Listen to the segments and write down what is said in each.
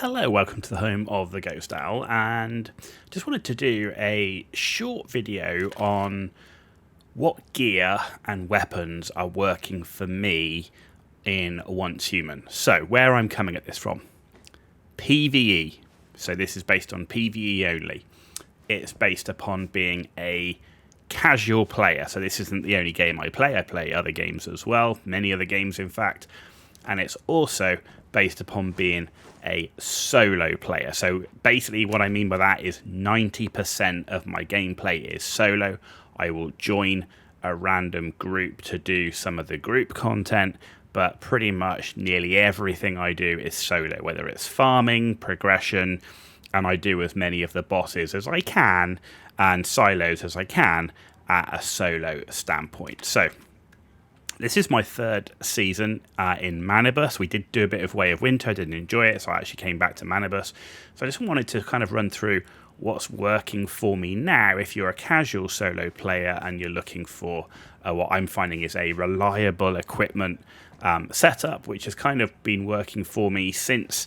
Hello, welcome to the home of the Ghost Owl, and just wanted to do a short video on what gear and weapons are working for me in Once Human. So, where I'm coming at this from, PVE. So this is based on PVE only. It's based upon being a casual player. So this isn't the only game I play. I play other games as well, many other games in fact. And it's also based upon being a solo player. So basically what I mean by that is 90% of my gameplay is solo. I will join a random group to do some of the group content, but pretty much nearly everything I do is solo, whether it's farming, progression, and I do as many of the bosses as I can and silos as I can at a solo standpoint. So this is my third season in MANIBUS. We did do a bit of Way of Winter. I didn't enjoy it, so I actually came back to MANIBUS. So I just wanted to kind of run through what's working for me now if you're a casual solo player and you're looking for what I'm finding is a reliable equipment setup, which has kind of been working for me since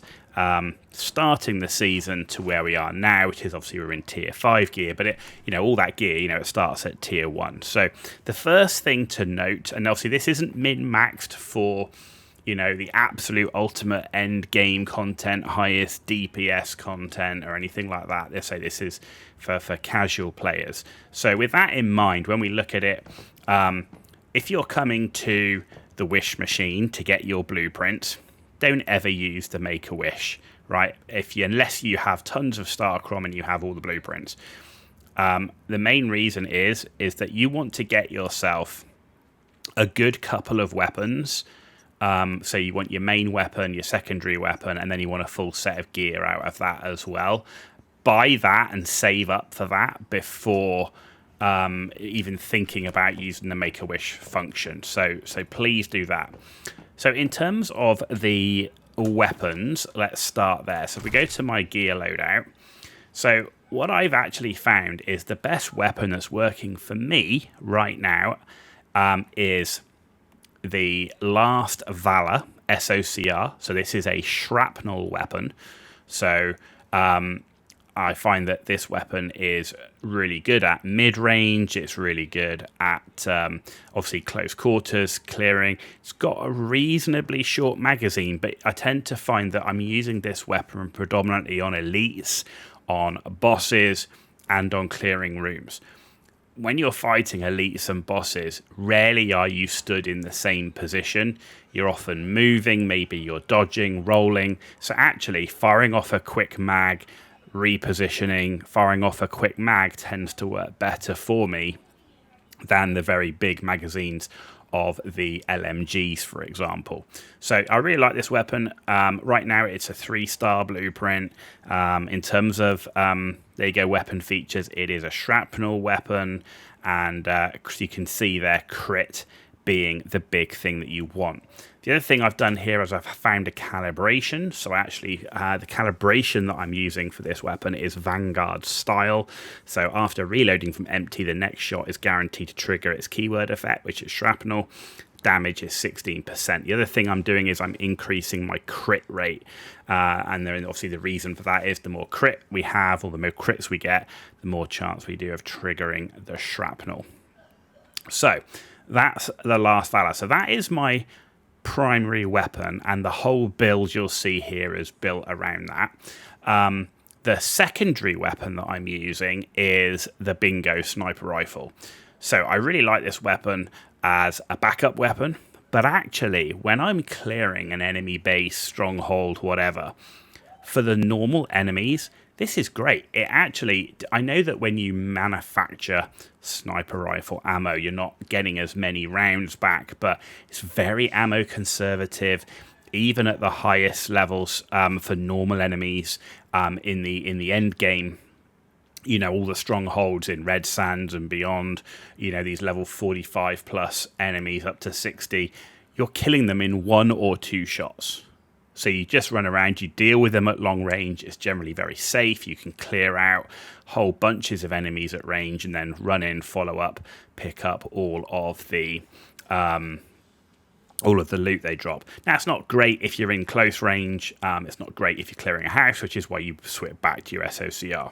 starting the season to where we are now, which is obviously we're in tier 5 gear, but all that gear, it starts at tier 1. So the first thing to note, and obviously this isn't min-maxed for the absolute ultimate end game content, highest DPS content or anything like that. They say this is for casual players. So with that in mind, when we look at it, if you're coming to the wish machine to get your blueprint, don't ever use the Make-A-Wish, right? Unless you have tons of Starcrom and you have all the blueprints. The main reason is that you want to get yourself a good couple of weapons. So you want your main weapon, your secondary weapon, and then you want a full set of gear out of that as well. Buy that and save up for that before even thinking about using the Make-A-Wish function. So please do that. So in terms of the weapons, let's start there. So if we go to my gear loadout, so what I've actually found is the best weapon that's working for me right now is the Last Valor SOCR. So this is a shrapnel weapon. So I find that this weapon is really good at mid-range. It's really good at, obviously, close quarters, clearing. It's got a reasonably short magazine, but I tend to find that I'm using this weapon predominantly on elites, on bosses, and on clearing rooms. When you're fighting elites and bosses, rarely are you stood in the same position. You're often moving, maybe you're dodging, rolling. So actually, firing off a quick mag, repositioning, firing off a quick mag tends to work better for me than the very big magazines of the LMGs, for example. So I really like this weapon. Right now it's a 3-star blueprint. In terms of there you go, weapon features, it is a shrapnel weapon, and you can see there crit being the big thing that you want. The other thing I've done here is I've found a calibration. So actually the calibration that I'm using for this weapon is Vanguard style. So after reloading from empty, the next shot is guaranteed to trigger its keyword effect, which is shrapnel. Damage is 16%. The other thing I'm doing is I'm increasing my crit rate. And then obviously the reason for that is the more crit we have, or the more crits we get, the more chance we do of triggering the shrapnel. So that's the Last Valor. So that is my primary weapon, and the whole build you'll see here is built around that. The secondary weapon that I'm using is the Bingo sniper rifle. So I really like this weapon as a backup weapon, but actually when I'm clearing an enemy base, stronghold, whatever, for the normal enemies, this is great. I know that when you manufacture sniper rifle ammo, you're not getting as many rounds back, but it's very ammo conservative, even at the highest levels for normal enemies in the end game. All the strongholds in Red Sands and beyond, these level 45 plus enemies up to 60, you're killing them in 1 or 2 shots. So you just run around, you deal with them at long range. It's generally very safe. You can clear out whole bunches of enemies at range and then run in, follow up, pick up all of the all of the loot they drop. Now, it's not great if you're in close range. It's not great if you're clearing a house, which is why you switch back to your SOCR.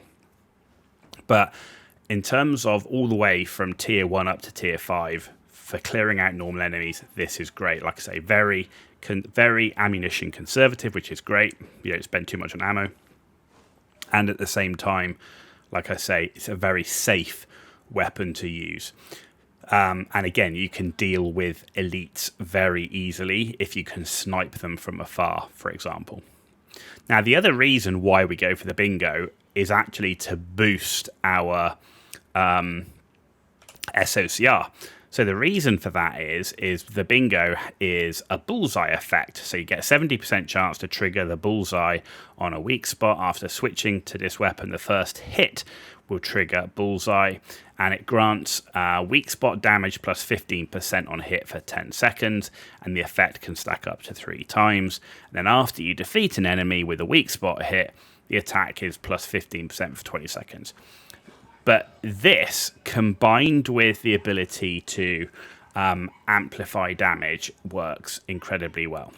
But in terms of all the way from tier 1 up to tier 5, for clearing out normal enemies, this is great. Like I say, very ammunition conservative, which is great. You don't spend too much on ammo. And at the same time, like I say, it's a very safe weapon to use. And again, you can deal with elites very easily if you can snipe them from afar, for example. Now, the other reason why we go for the bingo is actually to boost our SOCR. So the reason for that is the bingo is a bullseye effect. So you get a 70% chance to trigger the bullseye on a weak spot. After switching to this weapon, the first hit will trigger bullseye, and it grants weak spot damage plus 15% on hit for 10 seconds, and the effect can stack up to 3 times. And then after you defeat an enemy with a weak spot hit, the attack is plus 15% for 20 seconds. But this, combined with the ability to amplify damage, works incredibly well.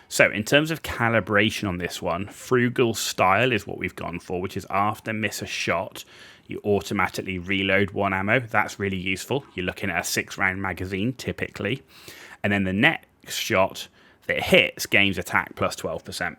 So in terms of calibration on this one, frugal style is what we've gone for, which is after miss a shot, you automatically reload 1 ammo. That's really useful. You're looking at a 6-round magazine typically. And then the next shot that hits gains attack plus 12%.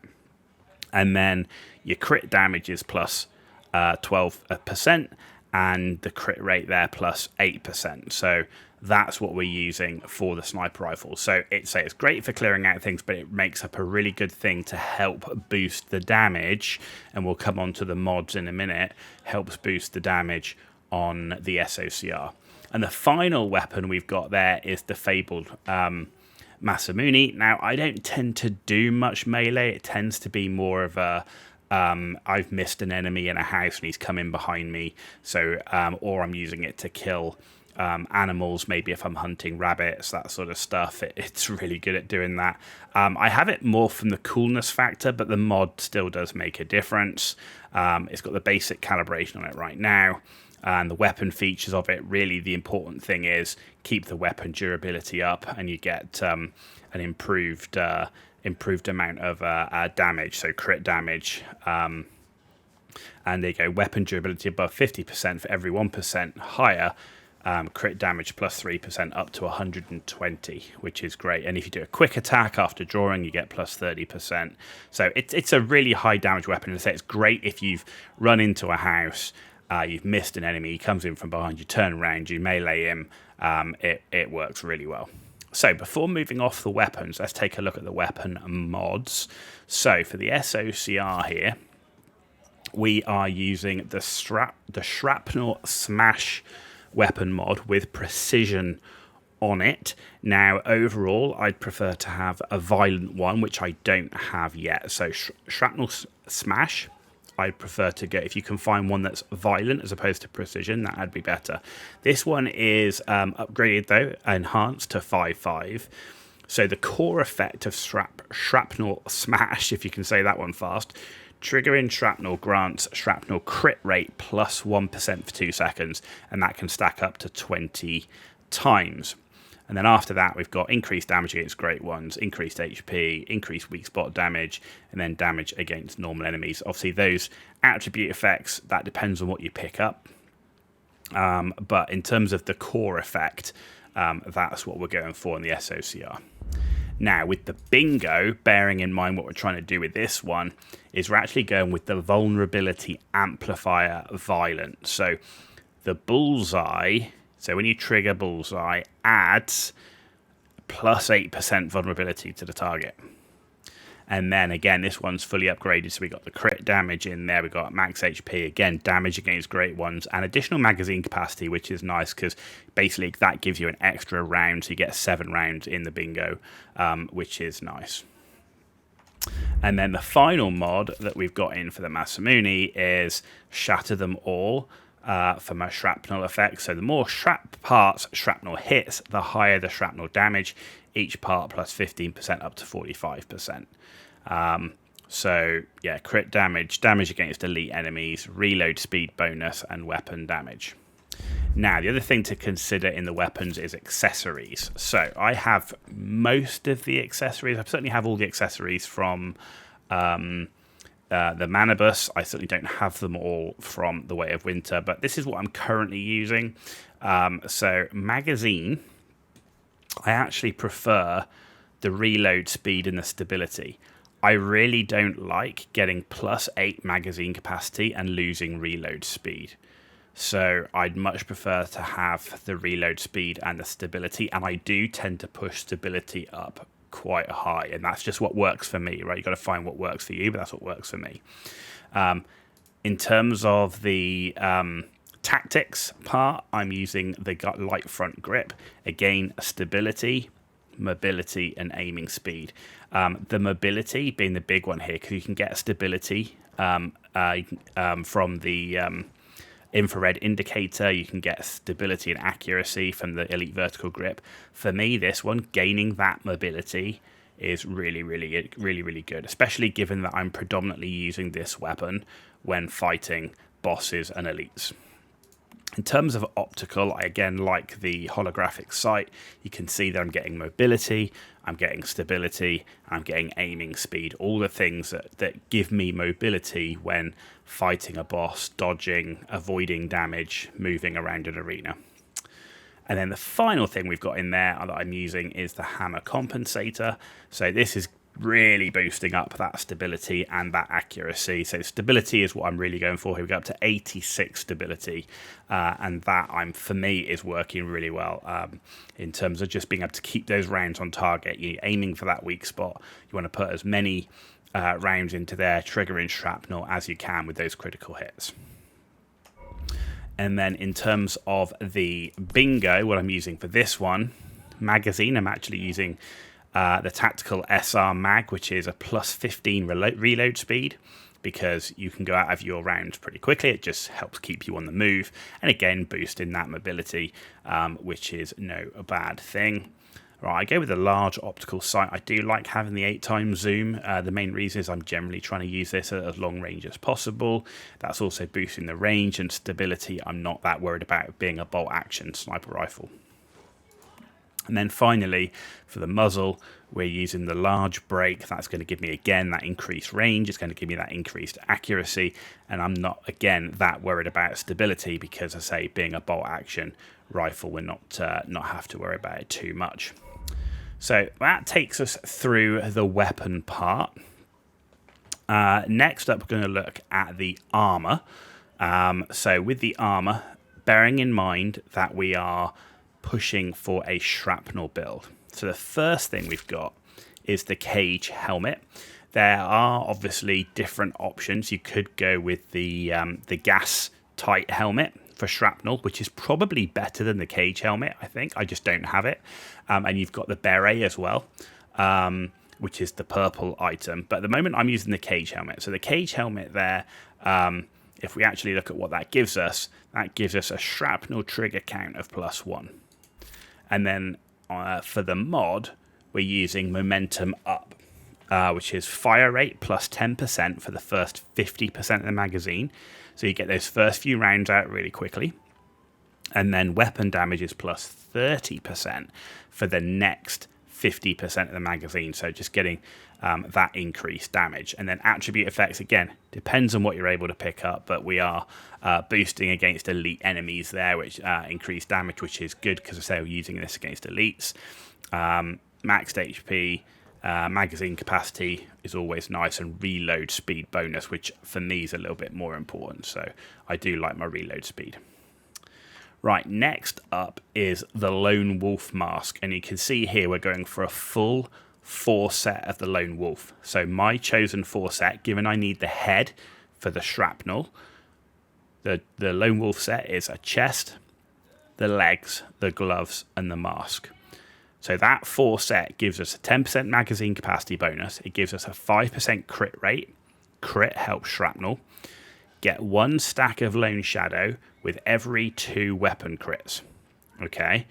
And then your crit damage is plus 12%. And the crit rate there plus 8%. So that's what we're using for the sniper rifle. So it's great for clearing out things, but it makes up a really good thing to help boost the damage. And we'll come on to the mods in a minute. Helps boost the damage on the SOCR. And the final weapon we've got there is the fabled Masamune. Now, I don't tend to do much melee. It tends to be more of a I've missed an enemy in a house and he's come in behind me, so or I'm using it to kill animals, maybe if I'm hunting rabbits, that sort of stuff. It's really good at doing that. I have it more from the coolness factor, but the mod still does make a difference. It's got the basic calibration on it right now, and the weapon features of it. Really, the important thing is keep the weapon durability up, and you get an improved amount of damage, so crit damage. And there you go, weapon durability above 50% for every 1% higher. Crit damage plus 3% up to 120, which is great. And if you do a quick attack after drawing, you get plus 30%. So it's a really high damage weapon. And I say it's great if you've run into a house, you've missed an enemy, he comes in from behind, you turn around, you melee him. It works really well. So before moving off the weapons, let's take a look at the weapon mods. So for the SOCR here, we are using the Shrapnel Smash weapon mod with precision on it. Now, overall, I'd prefer to have a violent one, which I don't have yet. So Shrapnel Smash, I'd prefer to get, if you can find one that's violent as opposed to precision, that'd be better. This one is upgraded though, enhanced to 5.5. So the core effect of Shrapnel Smash, if you can say that one fast, triggering shrapnel grants shrapnel crit rate plus 1% for 2 seconds, and that can stack up to 20 times. And then after that, we've got increased damage against great ones, increased HP, increased weak spot damage, and then damage against normal enemies. Obviously, those attribute effects, that depends on what you pick up. But in terms of the core effect, that's what we're going for in the SOCR. Now, with the bingo, bearing in mind what we're trying to do with this one, is we're actually going with the vulnerability amplifier violent. So the bullseye... So when you trigger bullseye, adds plus 8% vulnerability to the target. And then again, this one's fully upgraded. So we got the crit damage in there. We got max HP, again, damage against great ones, and additional magazine capacity, which is nice because basically that gives you an extra round. So you get 7 rounds in the bingo, which is nice. And then the final mod that we've got in for the Masamune is Shatter Them All. For my shrapnel effect. So the more parts shrapnel hits, the higher the shrapnel damage. Each part plus 15% up to 45%. So yeah, crit damage, damage against elite enemies, reload speed bonus, and weapon damage. Now, the other thing to consider in the weapons is accessories. So I have most of the accessories. I certainly have all the accessories from the MANIBUS. I certainly don't have them all from the Way of Winter, but this is what I'm currently using. So magazine, I actually prefer the reload speed and the stability. I really don't like getting +8 magazine capacity and losing reload speed. So I'd much prefer to have the reload speed and the stability, and I do tend to push stability up quite high, and that's just what works for me, right? You've got to find what works for you, but that's what works for me. In terms of the tactics part, I'm using the light front grip. Again, stability, mobility, and aiming speed. The mobility being the big one here, because you can get stability from the infrared indicator. You can get stability and accuracy from the elite vertical grip. For me, this one, gaining that mobility is really good, especially given that I'm predominantly using this weapon when fighting bosses and elites. In terms of optical, I again like the holographic sight. You can see that I'm getting mobility, I'm getting stability, I'm getting aiming speed, all the things that give me mobility when fighting a boss, dodging, avoiding damage, moving around an arena. And then the final thing we've got in there that I'm using is the hammer compensator. So this is really boosting up that stability and that accuracy. So stability is what I'm really going for here. We go up to 86 stability, and that for me is working really well in terms of just being able to keep those rounds on target. You're aiming for that weak spot. You want to put as many rounds into there, triggering shrapnel as you can with those critical hits. And then in terms of the bingo, what I'm using for this one, magazine, I'm actually using the tactical SR mag, which is a +15 reload speed, because you can go out of your rounds pretty quickly. It just helps keep you on the move, and again boosting that mobility, which is no bad thing. Right, I go with a large optical sight. I do like having the 8x zoom. The main reason is I'm generally trying to use this at as long range as possible. That's also boosting the range and stability. I'm not that worried about it being a bolt action sniper rifle. And then finally, for the muzzle, we're using the large break. That's going to give me, again, that increased range. It's going to give me that increased accuracy. And I'm not, again, that worried about stability because, I say, being a bolt action rifle, we're not have to worry about it too much. So that takes us through the weapon part. Next up, we're going to look at the armor. So with the armor, bearing in mind that we are pushing for a shrapnel build. So the first thing we've got is the cage helmet. There are obviously different options. You could go with the gas tight helmet for shrapnel, which is probably better than the cage helmet, I think. I just don't have it. And you've got the beret as well, which is the purple item. But at the moment, I'm using the cage helmet. So the cage helmet there, if we actually look at what that gives us a shrapnel trigger count of +1. And then for the mod, we're using momentum up, which is fire rate +10% for the first 50% of the magazine. So you get those first few rounds out really quickly. And then weapon damage is +30% for the next 50% of the magazine. So just getting that increased damage. And then attribute effects, again, depends on what you're able to pick up, but we are boosting against elite enemies there, which increase damage, which is good because I say we're using this against elites. Maxed HP, magazine capacity is always nice, and reload speed bonus, which for me is a little bit more important. So I do like my reload speed. Right, next up is the Lone Wolf mask, and you can see here we're going for a full 4 set of the Lone Wolf. So my chosen 4 set, given I need the head for the shrapnel, the Lone Wolf set is a chest, the legs, the gloves, and the mask. So that 4 set gives us a 10% magazine capacity bonus. It gives us a 5% crit rate. Crit helps shrapnel. Get 1 stack of Lone Shadow with every 2 weapon crits. Okay.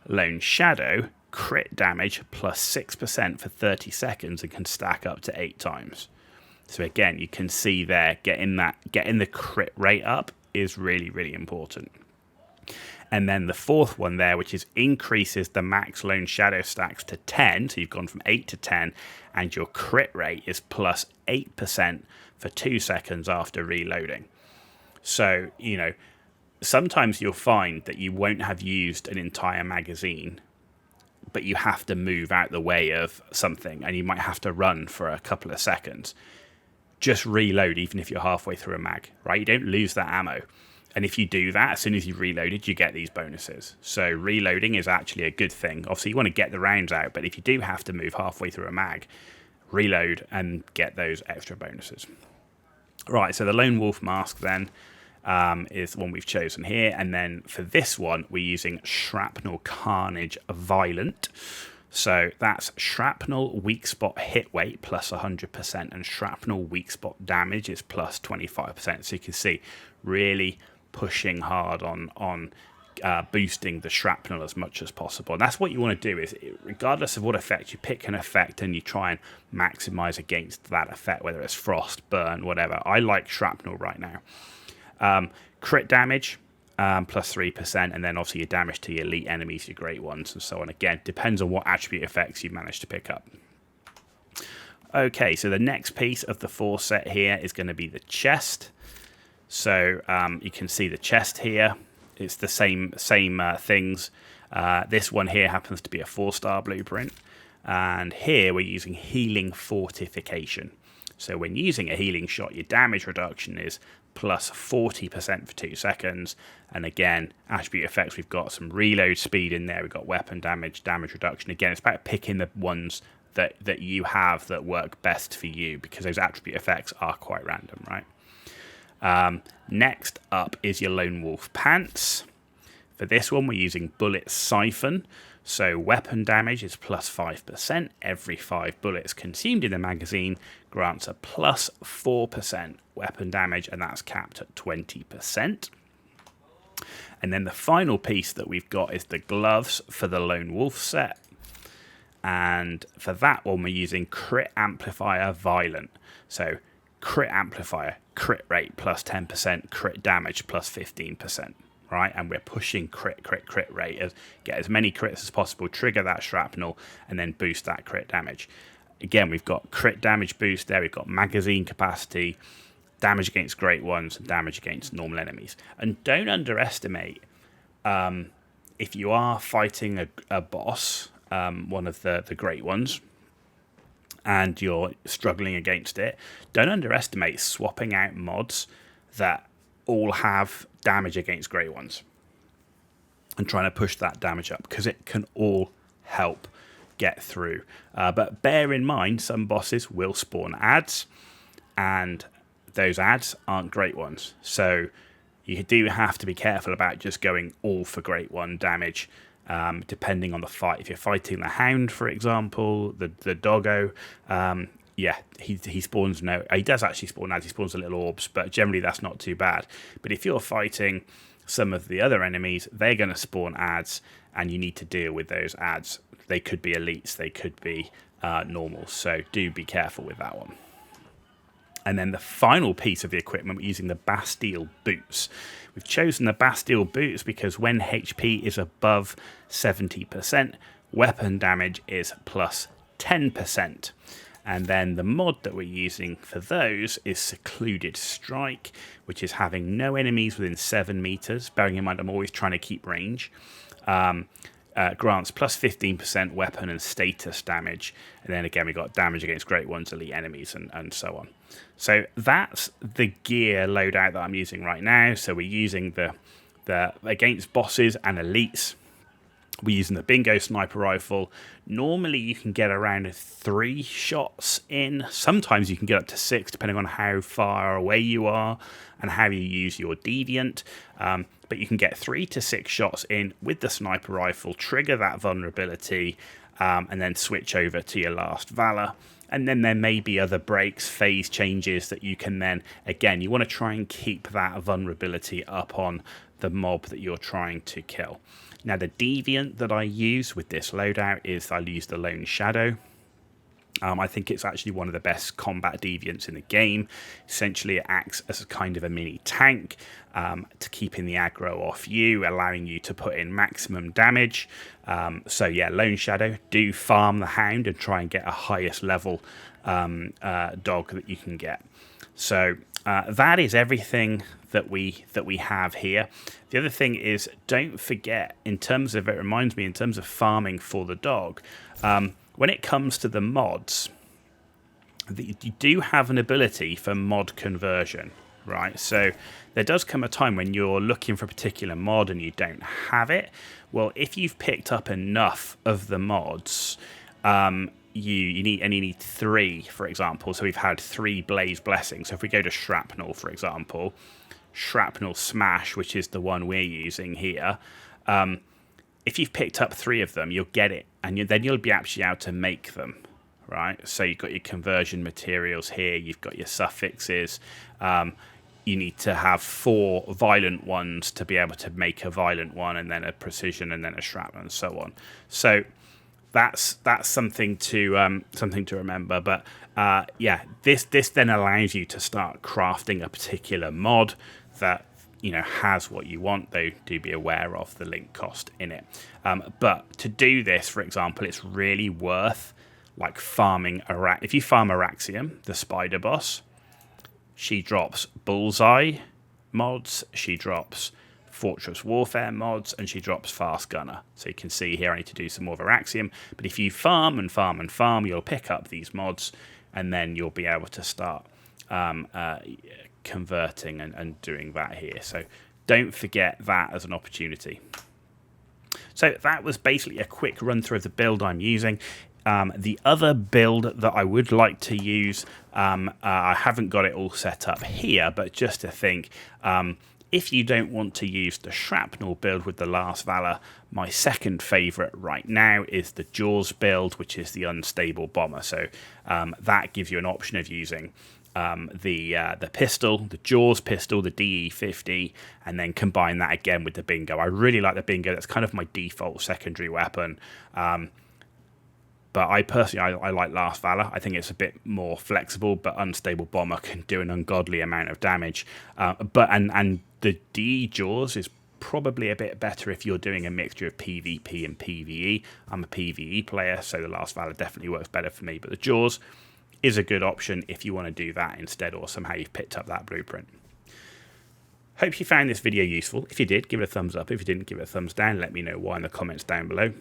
Lone Shadow, crit damage +6% for 30 seconds and can stack up to 8 times. So again, you can see there, getting the crit rate up is really, really important. And then the fourth one there, which is increases the max lone shadow stacks to 10. So you've gone from 8 to 10, and your crit rate is plus 8% for 2 seconds after reloading. So, you know, sometimes you'll find that you won't have used an entire magazine, but you have to move out the way of something, and you might have to run for a couple of seconds. Just reload even if you're halfway through a mag, right? You don't lose that ammo. And if you do that, as soon as you've reloaded, you get these bonuses. So reloading is actually a good thing. Obviously, you want to get the rounds out, but if you do have to move halfway through a mag, reload and get those extra bonuses. Right, so the Lone Wolf Mask then is the one we've chosen here. And then for this one, we're using Shrapnel Carnage Violent. So that's Shrapnel Weak Spot Hit Weight plus 100%, and Shrapnel Weak Spot Damage is plus 25%. So you can see, really pushing hard on boosting the shrapnel as much as possible. And that's what you want to do, is regardless of what effect, you pick an effect and you try and maximize against that effect, whether it's frost, burn, whatever. I like shrapnel right now. Crit damage, plus 3%, and then obviously your damage to your elite enemies, your great ones, and so on. Again, depends on what attribute effects you manage to pick up. Okay, so the next piece of the 4 set here is going to be the chest. So you can see the chest here. It's the same things. This one here happens to be a 4-star blueprint. And here we're using Healing Fortification. So when using a healing shot, your damage reduction is plus 40% for 2 seconds. And again, attribute effects, we've got some reload speed in there. We've got weapon damage, damage reduction. Again, it's about picking the ones that you have that work best for you, because those attribute effects are quite random, right? Next up is your Lone Wolf Pants. For this one, we're using Bullet Siphon. So weapon damage is plus 5%. Every 5 bullets consumed in the magazine grants a plus 4% weapon damage, and that's capped at 20%. And then the final piece that we've got is the gloves for the Lone Wolf set. And for that one, we're using Crit Amplifier Violent. So crit amplifier, crit rate plus 10%, crit damage plus 15%, right? And we're pushing crit rate, get as many crits as possible, trigger that shrapnel, and then boost that crit damage. Again, we've got crit damage boost there, we've got magazine capacity, damage against great ones, and damage against normal enemies. And don't underestimate, if you are fighting a boss, one of the great ones, and you're struggling against it, don't underestimate swapping out mods that all have damage against great ones and trying to push that damage up, because it can all help get through. But bear in mind, some bosses will spawn ads, and those ads aren't great ones. So you do have to be careful about just going all for great one damage. Depending on the fight. If you're fighting the Hound, for example, the doggo, he spawns he does actually spawn ads, he spawns the little orbs, but generally that's not too bad. But if you're fighting some of the other enemies, they're going to spawn ads, and you need to deal with those ads. They could be elites, they could be normals, so do be careful with that one. And then the final piece of the equipment, we're using the Bastille Boots. We've chosen the Bastille Boots because when HP is above 70%, weapon damage is plus 10%. And then the mod that we're using for those is Secluded Strike, which is having no enemies within 7 meters. Bearing in mind, I'm always trying to keep range. Grants plus 15% weapon and status damage. And then again, we've got damage against great ones, elite enemies, and so on. So that's the gear loadout that I'm using right now. So we're using the against bosses and elites. We're using the Bingo Sniper Rifle. Normally you can get around 3 shots in. Sometimes you can get up to 6, depending on how far away you are and how you use your Deviant. But you can get 3 to 6 shots in with the Sniper Rifle, trigger that vulnerability, and then switch over to your last Valor. And then there may be other breaks, phase changes that you can then, again, you want to try and keep that vulnerability up on the mob that you're trying to kill. Now, the Deviant that I use with this loadout is I'll use the Lone Shadow. I think it's actually one of the best combat deviants in the game. Essentially, it acts as a kind of a mini tank to keeping the aggro off you, allowing you to put in maximum damage. So yeah, Lone Shadow, do farm the Hound and try and get a highest level dog that you can get. So that is everything that we have here. The other thing is, don't forget, in terms of, it reminds me, in terms of farming for the dog, when it comes to the mods, you do have an ability for mod conversion, right? So there does come a time when you're looking for a particular mod and you don't have it. Well, if you've picked up enough of the mods, you need 3, for example. So we've had 3 Blaze Blessings. So if we go to Shrapnel, for example, Shrapnel Smash, which is the one we're using here, if you've picked up 3 of them, you'll get it, and then you'll be actually able to make them, right? So you've got your conversion materials here, you've got your suffixes. You need to have 4 violent ones to be able to make a violent one, and then a precision, and then a shrapnel, and so on. So that's something to remember. But yeah, this then allows you to start crafting a particular mod that has what you want, though do be aware of the link cost in it. But to do this, for example, it's really worth like farming if you farm Araxium, the spider boss, she drops Bullseye mods, she drops Fortress Warfare mods, and she drops Fast Gunner. So you can see here I need to do some more of Araxium, but if you farm and farm and farm, you'll pick up these mods, and then you'll be able to start converting and doing that here. So don't forget that as an opportunity. So that was basically a quick run through of the build I'm using. The other build that I would like to use, I haven't got it all set up here, but just to think, if you don't want to use the Shrapnel build with the Last Valor, my second favourite right now is the Jaws build, which is the Unstable Bomber. So that gives you an option of using the pistol, the Jaws pistol, the DE50, and then combine that again with the Bingo. I really like the Bingo. That's kind of my default secondary weapon. But I personally, I like Last Valor. I think it's a bit more flexible, but Unstable Bomber can do an ungodly amount of damage. And the DE Jaws is probably a bit better if you're doing a mixture of PvP and PvE. I'm a PvE player, so the Last Valor definitely works better for me. But the Jaws is a good option if you want to do that instead, or somehow you've picked up that blueprint. Hope you found this video useful. If you did, give it a thumbs up. If you didn't, give it a thumbs down. Let me know why in the comments down below.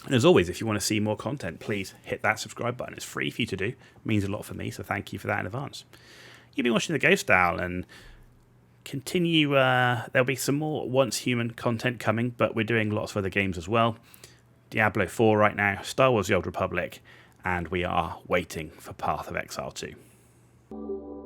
And as always, if you want to see more content, please hit that subscribe button. It's free for you to do. It means a lot for me, so thank you for that in advance. You've been watching The Ghost Owl, and continue. There'll be some more Once Human content coming, but we're doing lots of other games as well. Diablo 4 right now, Star Wars The Old Republic, and we are waiting for Path of Exile 2.